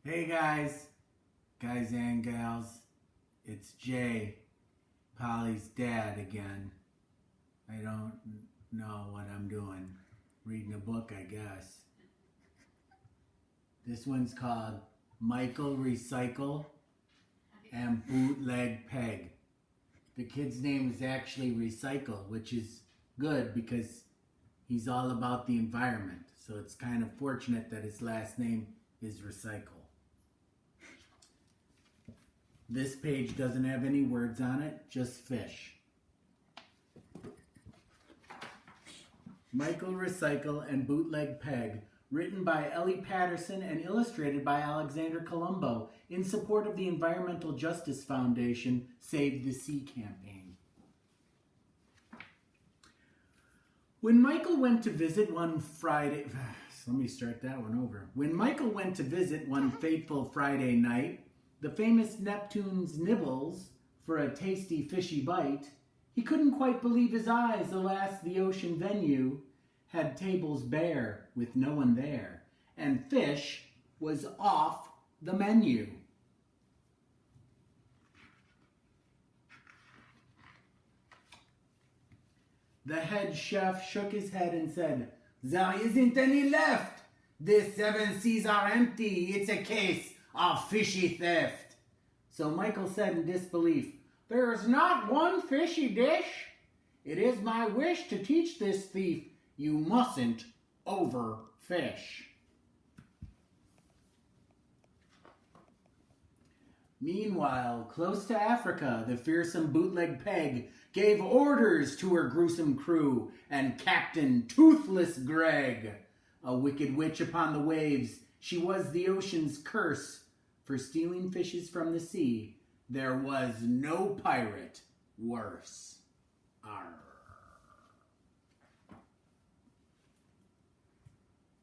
Hey guys and gals, it's Jay, Polly's dad again. I don't know what I'm doing. Reading a book, I guess. This one's called Michael Recycle and Bootleg Peg. The kid's name is actually Recycle, which is good because he's all about the environment. So it's kind of fortunate that his last name is Recycle. This page doesn't have any words on it, just fish. Michael Recycle and Bootleg Peg, written by Ellie Patterson and illustrated by Alexander Colombo in support of the Environmental Justice Foundation Save the Sea campaign. When Michael went to visit one Friday... Let me start that one over. When Michael went to visit one fateful Friday night, the famous Neptune's Nibbles, for a tasty fishy bite, he couldn't quite believe his eyes. Alas, the ocean venue had tables bare with no one there, and fish was off the menu. The head chef shook his head and said, "There isn't any left. The 7 seas are empty. It's a case of fishy theft." So Michael said in disbelief, "There is not one fishy dish. It is my wish to teach this thief you mustn't overfish." Meanwhile, close to Africa, the fearsome Bootleg Peg gave orders to her gruesome crew and Captain Toothless Greg. A wicked witch upon the waves, she was the ocean's curse. For stealing fishes from the sea, there was no pirate worse. Arr.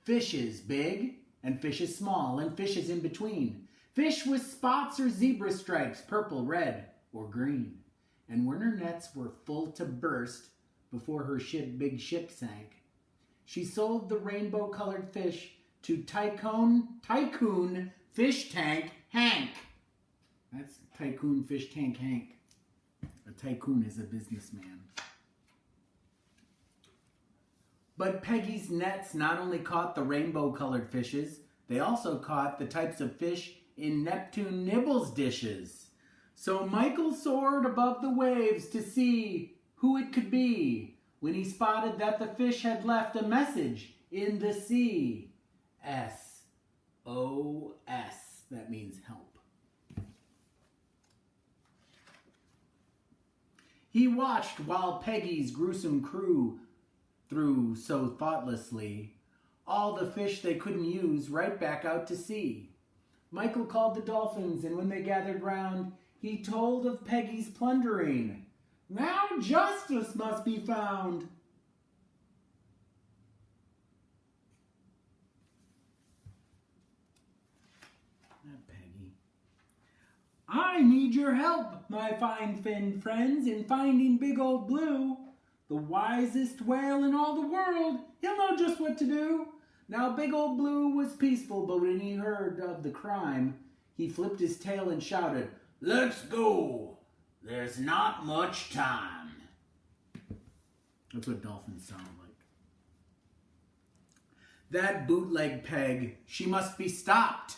Fishes big, and fishes small, and fishes in between. Fish with spots or zebra stripes, purple, red, or green. And when her nets were full to burst before her big ship sank, she sold the rainbow-colored fish to Tycoon Fish Tank Hank. That's Tycoon Fish Tank Hank. A tycoon is a businessman. But Peggy's nets not only caught the rainbow-colored fishes, they also caught the types of fish in Neptune Nibbles dishes. So Michael soared above the waves to see who it could be when he spotted that the fish had left a message in the sea. SOS. That means help. He watched while Peggy's gruesome crew threw so thoughtlessly all the fish they couldn't use right back out to sea. Michael called the dolphins, and when they gathered round, he told of Peggy's plundering. Now justice must be found. I need your help, my fine finned friends, in finding Big Old Blue, the wisest whale in all the world. He'll know just what to do. Now Big Old Blue was peaceful, but when he heard of the crime, he flipped his tail and shouted, "Let's go! There's not much time." That's what dolphins sound like. That Bootleg Peg, she must be stopped.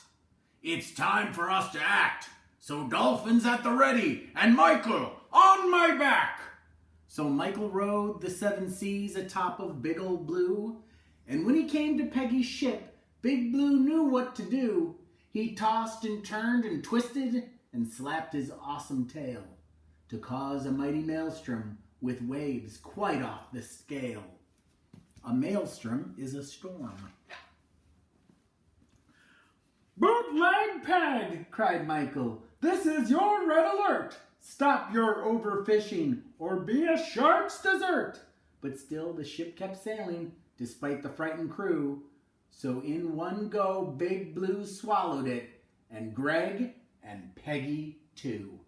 It's time for us to act. So dolphins at the ready, and Michael on my back. So Michael rode the 7 seas atop of Big Old Blue, and when he came to Peggy's ship, Big Blue knew what to do. He tossed and turned and twisted and slapped his awesome tail to cause a mighty maelstrom with waves quite off the scale. A maelstrom is a storm. "Bootleg Peg!" cried Michael. "This is your red alert. Stop your overfishing or be a shark's dessert." But still the ship kept sailing despite the frightened crew. So in one go, Big Blue swallowed it, and Greg and Peggy too.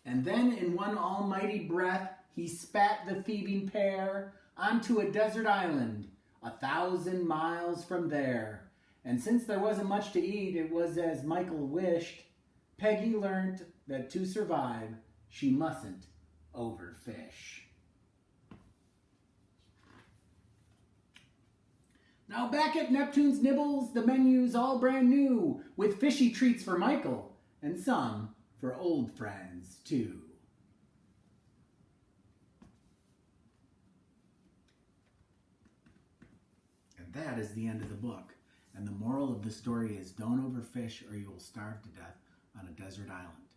And then in one almighty breath, he spat the thieving pair onto a desert island 1,000 miles from there. And since there wasn't much to eat, it was as Michael wished. Peggy learned that to survive, she mustn't overfish. Now back at Neptune's Nibbles, the menu's all brand new, with fishy treats for Michael, and some for old friends too. And that is the end of the book. And the moral of the story is don't overfish or you will starve to death on a desert island.